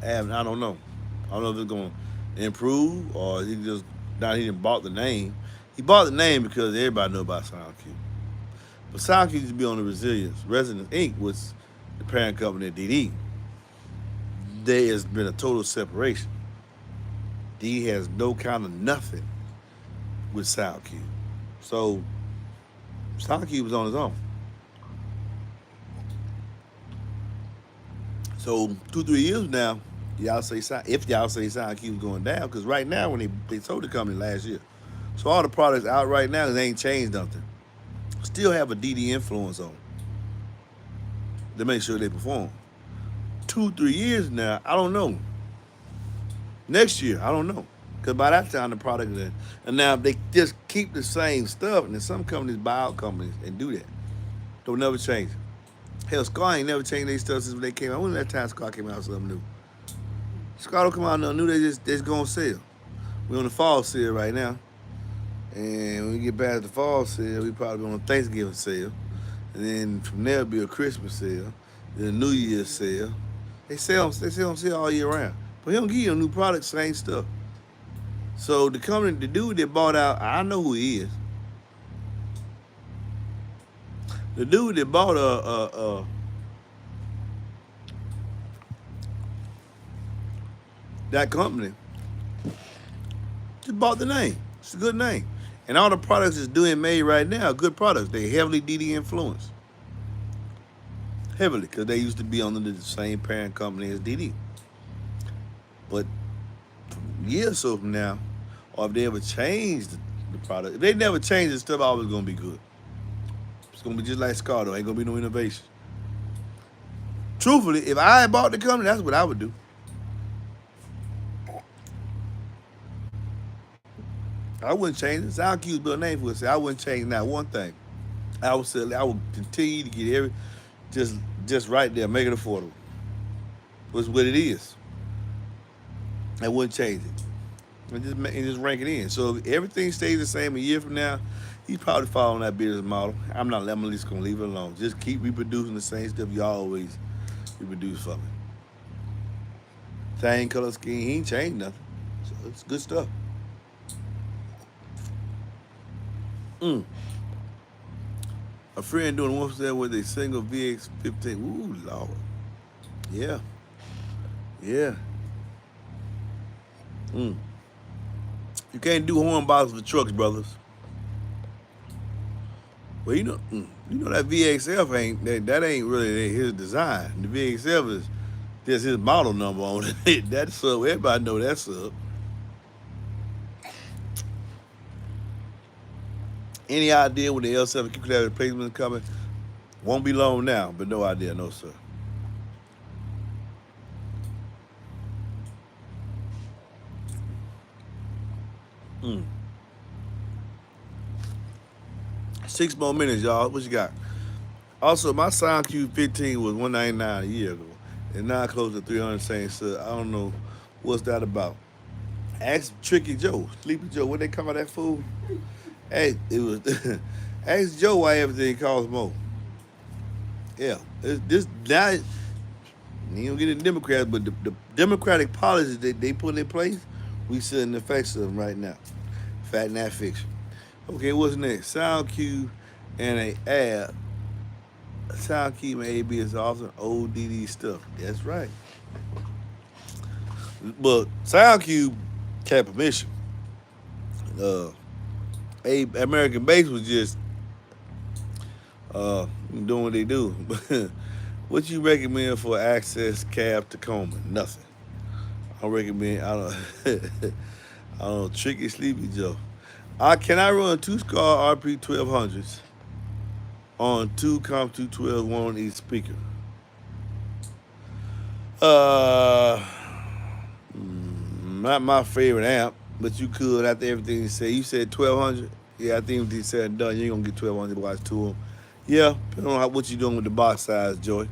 I don't know. I don't know if it's gonna improve or he just now he didn't bought the name. He bought the name because everybody know about SoundCube. But SoundCube used to be on the Resilience. Resident Inc. was the parent company of DD. There has been a total separation. D has no kind of nothing with SoundCube. So SoundCube was on his own. So 2-3 years now, y'all say if y'all say SoundCube going down, because right now when they sold the company last year, so all the products out right now they ain't changed nothing. Still have a DD influence on them to make sure they perform. 2-3 years now, I don't know. Next year, I don't know. Because by that time, the product is in. And now if they just keep the same stuff, and then some companies buy out companies and do that. Don't never change it. Hell, Scar ain't never changed their stuff since they came out. When was that time Scar came out with something new? Scar don't come out nothing new, they just gonna sell. We're on the fall sale right now. And when we get past the fall sale, we probably on a Thanksgiving sale. And then from there, it'll be a Christmas sale. Then a New Year's sale. They sell sale all year round. But he don't give you a new product, same stuff. So the company, the dude that bought out, I know who he is. The dude that bought that company just bought the name. It's a good name. And all the products that's doing made right now are good products. They heavily DD influenced. Heavily, because they used to be under the same parent company as DD. But years or so from now, or if they ever change the product, if they never change the stuff, always gonna be good. It's gonna be just like Scardo, ain't gonna be no innovation. Truthfully, if I had bought the company, that's what I would do. I wouldn't change it. SoundCube's built a name for it. So I wouldn't change not one thing. I would continue to get just right there, make it affordable. What's what it is. I wouldn't change it. And just rank it in. So if everything stays the same a year from now, he's probably following that business model. I'm at least gonna leave it alone. Just keep reproducing the same stuff you always reproduce for me. Same color scheme, he ain't changed nothing. So it's good stuff. A friend doing one there with a single VX15. Ooh, Lord. Yeah. Yeah. You can't do horn boxes for trucks, brothers. Well, you know that VXF ain't that ain't really his design. The VXF is just his model number on it. That's sub. Everybody know that sub. Any idea when the L7 Q-Class replacement is coming? Won't be long now, but no idea, no sir. 6 more minutes, y'all. What you got? Also, my SoundCube 15 was $199 a year ago, and now close to $300 same sub. I don't know what's that about. Ask Tricky Joe, Sleepy Joe, what they call that fool? Hey, it was ask Joe why everything costs more. Yeah, it's this now. You don't get the Democrats, but the Democratic policies that they put in place, we seeing the effects of them right now. Fact, not fiction. Okay, what's next? Sound cue and a ad. Sound cue and AB is often ODD stuff. That's right. But sound cue had permission. Uh, American Base was just doing what they do. What you recommend for access cab Tacoma? Nothing. I recommend. I don't. I don't know. Tricky Sleepy Joe. Can I run two Scar RP 1200s on two Comp 212, one on each speaker? Uh, not my favorite amp, but you could after everything you said. You said 1200. Yeah, I think if you said done, you ain't gonna get 1200 to watch two of them. Yeah, depending on what you doing with the box size, Joy.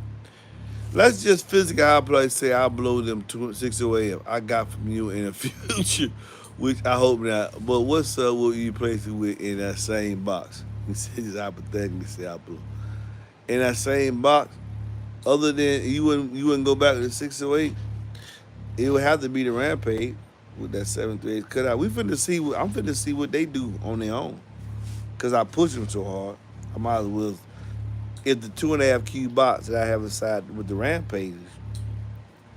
Let's just physically outplay say I blow them 608 I got from you in the future, which I hope not. But what's up will you place it with in that same box? We said just hypothetically say I blew. In that same box, other than you wouldn't go back to the 608, it would have to be the Rampage with that 738 cutout. I'm finna see what they do on their own. Cause I push them so hard. I might as well if the 2.5 cube box that I have inside with the Rampages,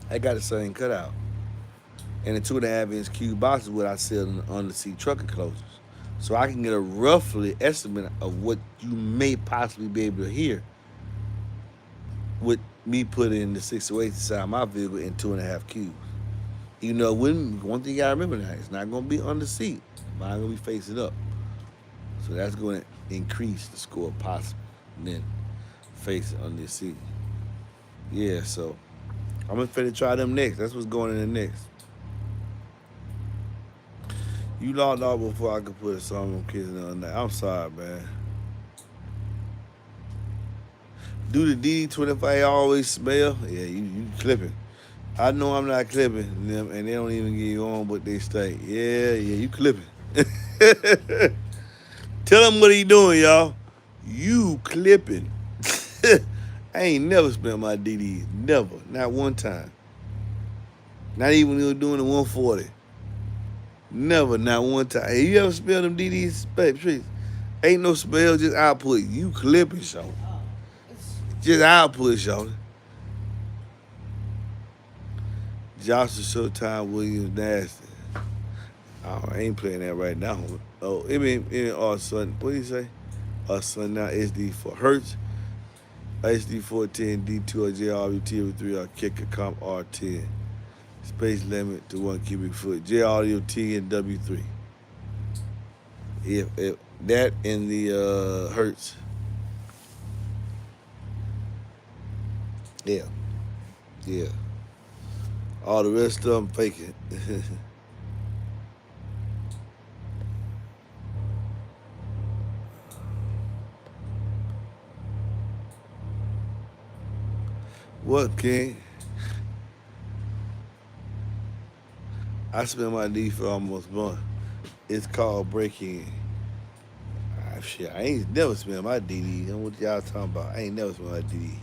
I got the same cutout. And the 2.5 inch cube box is what I sell on the seat truck enclosures. So I can get a roughly estimate of what you may possibly be able to hear with me putting the 608 inside my vehicle in 2.5 cubes. You know, one thing you gotta remember now, it's not gonna be on the seat. Mine gonna be facing up. So that's gonna increase the score possibly. And then face it on this seat. Yeah, so I'm gonna finna try them next. That's what's going in the next. You logged off before I could put a song on kids on that. I'm sorry, man. Do the DD25 always smell? Yeah, you clipping. I know I'm not clipping them, and they don't even get you on, but they stay. Yeah, you clipping. Tell them what he doing, y'all. You clipping. I ain't never spent my DDs. Never. Not one time. Not even when we were doing the 140. Never, not one time. Have you ever spelled them DDs, babe? Ain't no spell, just output. You clipping, Shorty. Just output, Shorty. Joshua Showtime Williams Nasty. Oh, I ain't playing that right now. Oh, our son, what do you say? Our son now SD for Hertz. HD 410, D2 or JRWT 3 or Kicker Comp R10. Space limit to 1 cubic foot. J Audio T and W3. If that in the Hertz. Yeah. All the rest of them faking. What, King? I spent my D for almost a month. It's called breaking. Shit, I ain't never spent my DD. What y'all talking about? I ain't never spent my DD.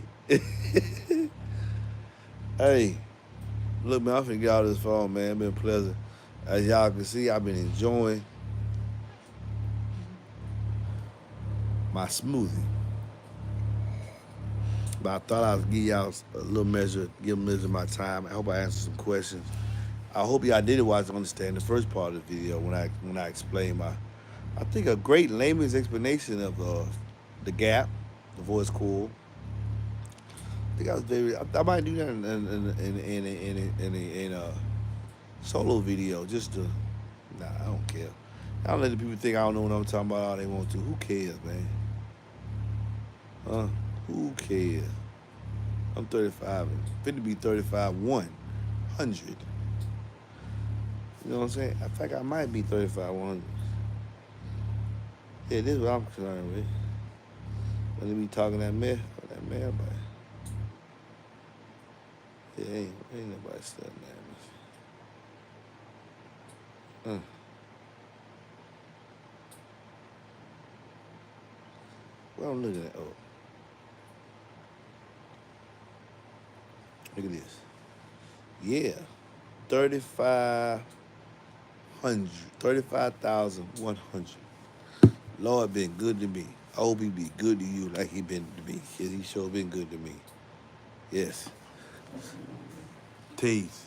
Hey, look, man, I'm finna get out of this phone, man. It's been pleasant. As y'all can see, I've been enjoying my smoothie. But I thought I'd give y'all a little measure, give a measure of my time. I hope I answered some questions. I hope y'all did watch to understand the first part of the video when I explained I think a great layman's explanation of the gap, the voice core. I think I might do that in a solo video just to. Nah, I don't care. I don't let the people think I don't know what I'm talking about. All they want to. Who cares, man? Who cares? I'm 35. Finna be 35. 100. You know what I'm saying? I think I might be 35. 100. Yeah, this is what I'm concerned with. When they be talking that mess about. Yeah, ain't nobody studying that. Mm. What I'm looking at? Oh, look at this. Yeah, 3,500, 35,100. Lord been good to me. I hope he be good to you like he been to me. Cause he sure been good to me. Yes. Tease.